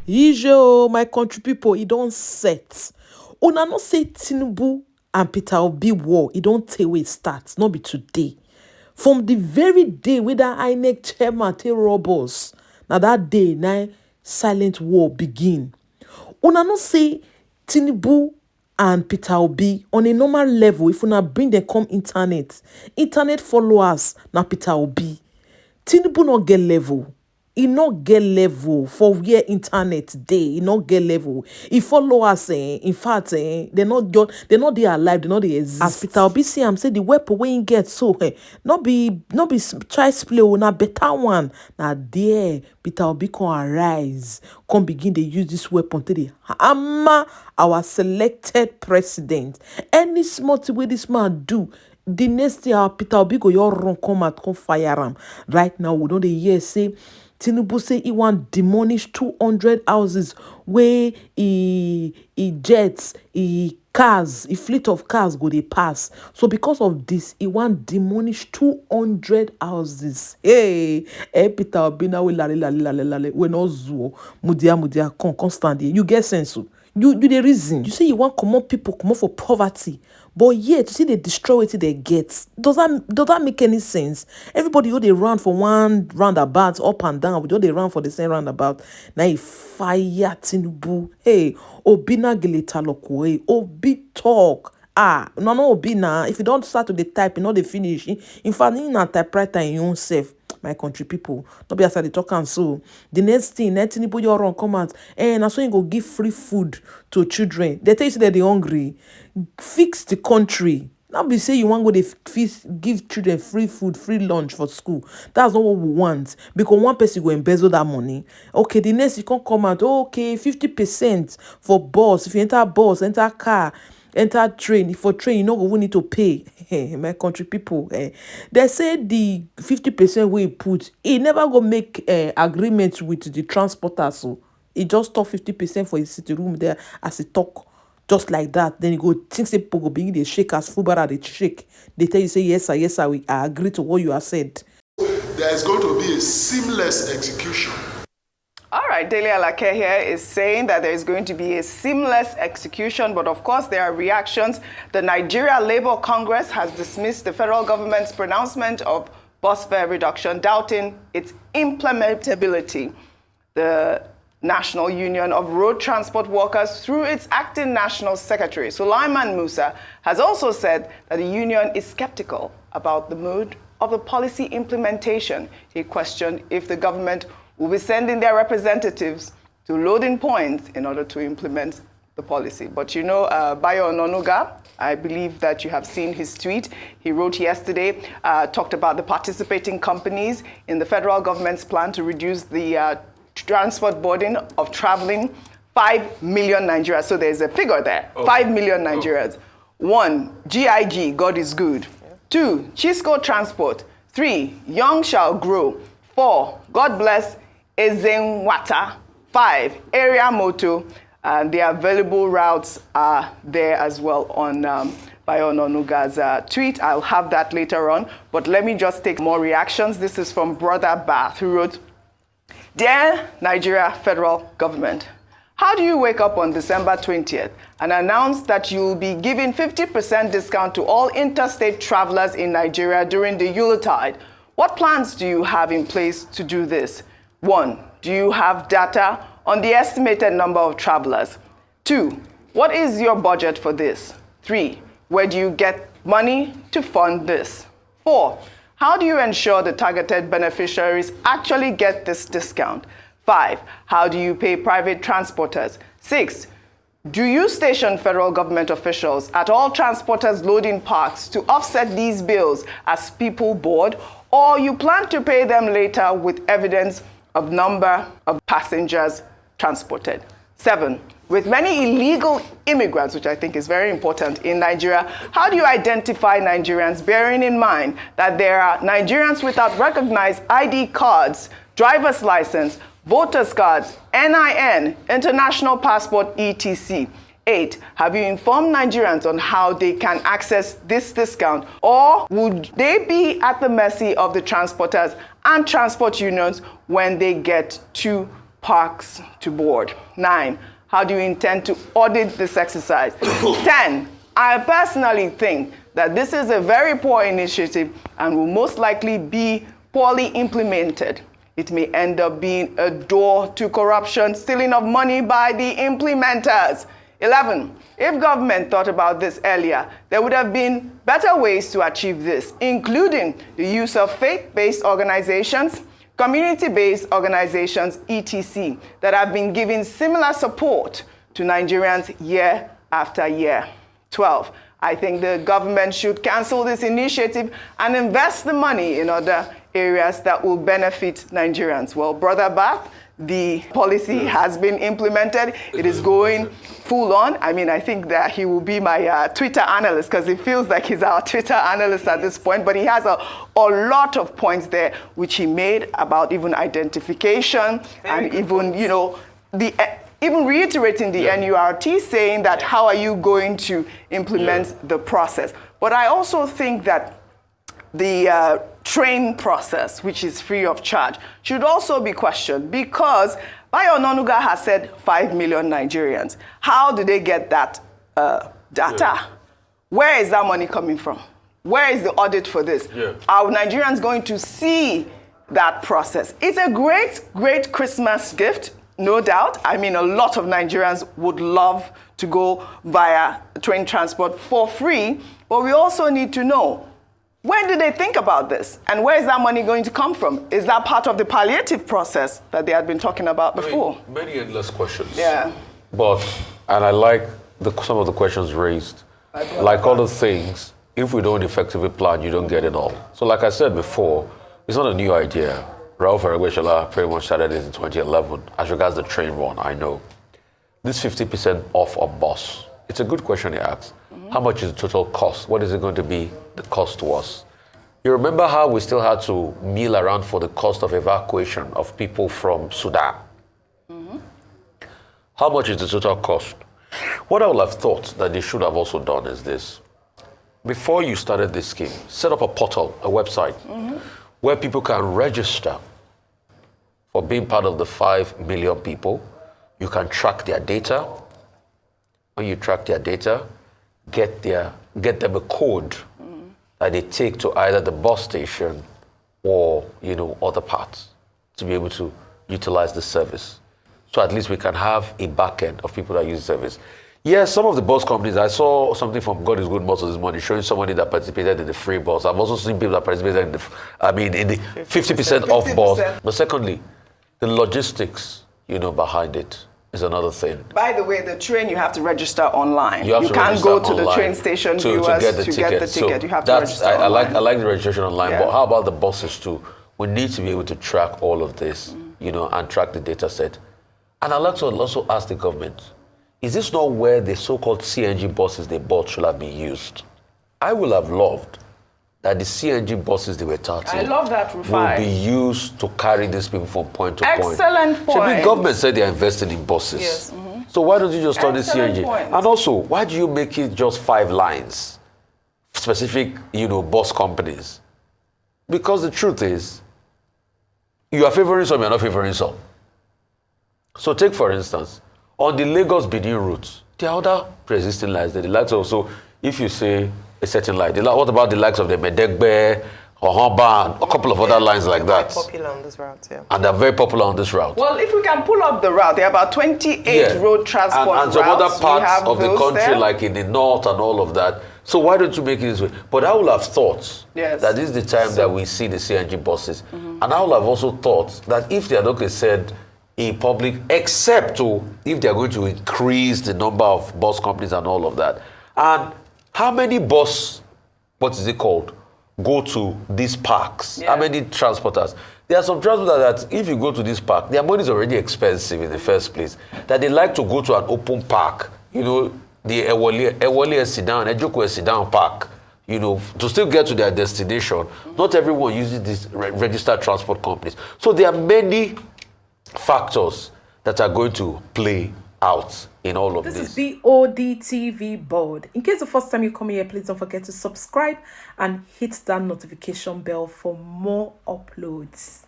Ijo, my country people, it don't set. Una no say Tinubu and Peter Obi war, it don't take away start, not be today. From the very day where that INEC chairman take robbers, now that day, now silent war begin. Una no say Tinubu and Peter Obi on a normal level, if una bring them come internet followers, now Peter Obi. Tinubu not get level. He not get level for where internet day. He not get level. He follow us. In fact, they not they alive. They not they exist. As Peter Obi say, I'm say the weapon when he get so not be try play na better one. Now there Peter Obi can arise, come begin they use this weapon to the hammer our selected president. Any small thing wey this man do, the next day our Peter Obi go your run come out come fire him. Right now we don't hear say Tinubu say he want demolish 200 houses where he jets, he cars, a fleet of cars go they pass. So because of this, he want demolish 200 houses. Hey, Peter Obi now we lale we no zuo mudia constant. You get sense. You the reason. You say you want come people come for poverty. But yet, you see, they destroy what they get. Does that make any sense? Everybody, they run for one roundabout, up and down. We they run for the same roundabout. Now, if fire Tinubu, hey, Obi na geleta loko, hey, Obi talk. No, Obi na. If you don't start to the type, you know they finish. In fact, you na typewriter in your own self. My country people, not be as I talk and so. The next thing, Tinubu your run come out, and so you go give free food to children. They tell you that they're hungry. Fix the country. Now be say you want to go give children free food, free lunch for school. That's not what we want. Because one person go embezzle that money. Okay, the next you can come out. Okay, 50% for bus. If you enter bus, enter car, enter train. If for train, you know we need to pay. My country people, they say the 50% we put, he never go make agreements with the transporter, so he just talk 50% for his city room there as he talk, just like that. Then you go think say people go begin they shake as Fubara they shake. They tell you say yes sir, I agree to what you have said. There is going to be a seamless execution. All right, Dele Alake here is saying that there is going to be a seamless execution, but of course there are reactions. The Nigeria Labour Congress has dismissed the federal government's pronouncement of bus fare reduction, doubting its implementability. The National Union of Road Transport Workers, through its acting national secretary, Sulaiman Musa, has also said that the union is skeptical about the mood of the policy implementation. He questioned if the government will be sending their representatives to loading points in order to implement the policy. But you know, Bayo Ononuga, I believe that you have seen his tweet. He wrote yesterday, talked about the participating companies in the federal government's plan to reduce the transport burden of traveling 5 million Nigerians. So there's a figure there, 5 million Nigerians. 1, GIG, God is good. 2, Chisco Transport. 3, Young Shall Grow. 4, God Bless Ezenwata. 5, Area Moto. The available routes are there as well on Bayo Ononuga's tweet. I'll have that later on. But let me just take more reactions. This is from Brother Bath, who wrote, Dear Nigeria federal government, how do you wake up on December 20th and announce that you'll be giving 50% discount to all interstate travelers in Nigeria during the Yuletide? What plans do you have in place to do this? 1, do you have data on the estimated number of travelers? 2, what is your budget for this? 3, where do you get money to fund this? 4, how do you ensure the targeted beneficiaries actually get this discount? 5, how do you pay private transporters? 6, do you station federal government officials at all transporters' loading parks to offset these bills as people board, or you plan to pay them later with evidence of number of passengers transported? 7, with many illegal immigrants, which I think is very important in Nigeria, how do you identify Nigerians, bearing in mind that there are Nigerians without recognized ID cards, driver's license, voters cards, NIN, international passport, etc.? 8, have you informed Nigerians on how they can access this discount, or would they be at the mercy of the transporters and transport unions when they get to parks to board? 9, how do you intend to audit this exercise? 10, I personally think that this is a very poor initiative and will most likely be poorly implemented. It may end up being a door to corruption, stealing of money by the implementers. 11, if government thought about this earlier, there would have been better ways to achieve this, including the use of faith-based organizations, community-based organizations, etc., that have been giving similar support to Nigerians year after year. 12, I think the government should cancel this initiative and invest the money in other areas that will benefit Nigerians. Well, Brother Bath, the policy has been implemented. It is going full on. I mean, I think that he will be my Twitter analyst because it feels like he's our Twitter analyst at this point. But he has a lot of points there which he made about even identification and even, you know, even reiterating the NURT, saying that how are you going to implement the process? But I also think that the train process, which is free of charge, should also be questioned because Bayo Onanuga has said 5 million Nigerians. How do they get that data? Where is that money coming from? Where is the audit for this? Are Nigerians going to see that process? It's a great, great Christmas gift, no doubt. I mean, a lot of Nigerians would love to go via train transport for free, but we also need to know, when did they think about this? And where is that money going to come from? Is that part of the palliative process that they had been talking about before? I mean, many endless questions. Yeah. But, and I like some of the questions raised. Like other things, if we don't effectively plan, you don't get it all. So like I said before, it's not a new idea. Ralph Aregbesola pretty much started it in 2011. As regards the train run, I know. This 50% off a bus, it's a good question he asked. How much is the total cost? What is it going to be the cost to us? You remember how we still had to mill around for the cost of evacuation of people from Sudan? How much is the total cost? What I would have thought that they should have also done is this. Before you started this scheme, set up a portal, a website, where people can register for being part of the 5 million people. You can track their data. When you track their data, get them a code that they take to either the bus station or, you know, other parts to be able to utilize the service. So at least we can have a back end of people that use the service. Yes, some of the bus companies, I saw something from God is Good Most this morning showing somebody that participated in the free bus. I've also seen people that participated in the 50% off bus. But secondly, the logistics, you know, behind it is another thing. By the way, the train you have to register online. You can't go to the train station to get the ticket. So you have to register online. I like the registration online, but how about the buses too? We need to be able to track all of this, you know, and track the data set. And I'd like to also ask the government, is this not where the so-called CNG buses they bought should have been used? I would have loved that the CNG buses they were touting I love that, Rufai. will be used to carry these people from point to point. Excellent point. The government said they're investing in buses. Yes. So why don't you just turn the Excellent CNG? point. And also, why do you make it just 5 lines? Specific, you know, bus companies. Because the truth is, you are favoring some, you're not favoring some. So take, for instance, on the Lagos-Benin route, there are other pre-existing lines. The likes of, so if you say a certain line, what about the likes of the Medegbe, Ohamba, and a couple of other lines like that? They're popular on this route, yeah. And they're very popular on this route. Well, if we can pull up the route, there are about 28 road transport routes. And some other parts of the country, like in the north and all of that. So why don't you make it this way? But I would have thought that this is the time that we see the CNG buses. And I would have also thought that if they are not said in public, except if they are going to increase the number of bus companies and all of that. And how many bus, what is it called, go to these parks? How many transporters? There are some transporters that if you go to this park, their money is already expensive in the first place, that they like to go to an open park, you know, the Ewole Sidan, Ejoko Sidan Park, you know, to still get to their destination. Not everyone uses these registered transport companies. So there are many factors that are going to play out in all of this. This is Bod TV Bod. In case the first time you come here, please don't forget to subscribe and hit that notification bell for more uploads.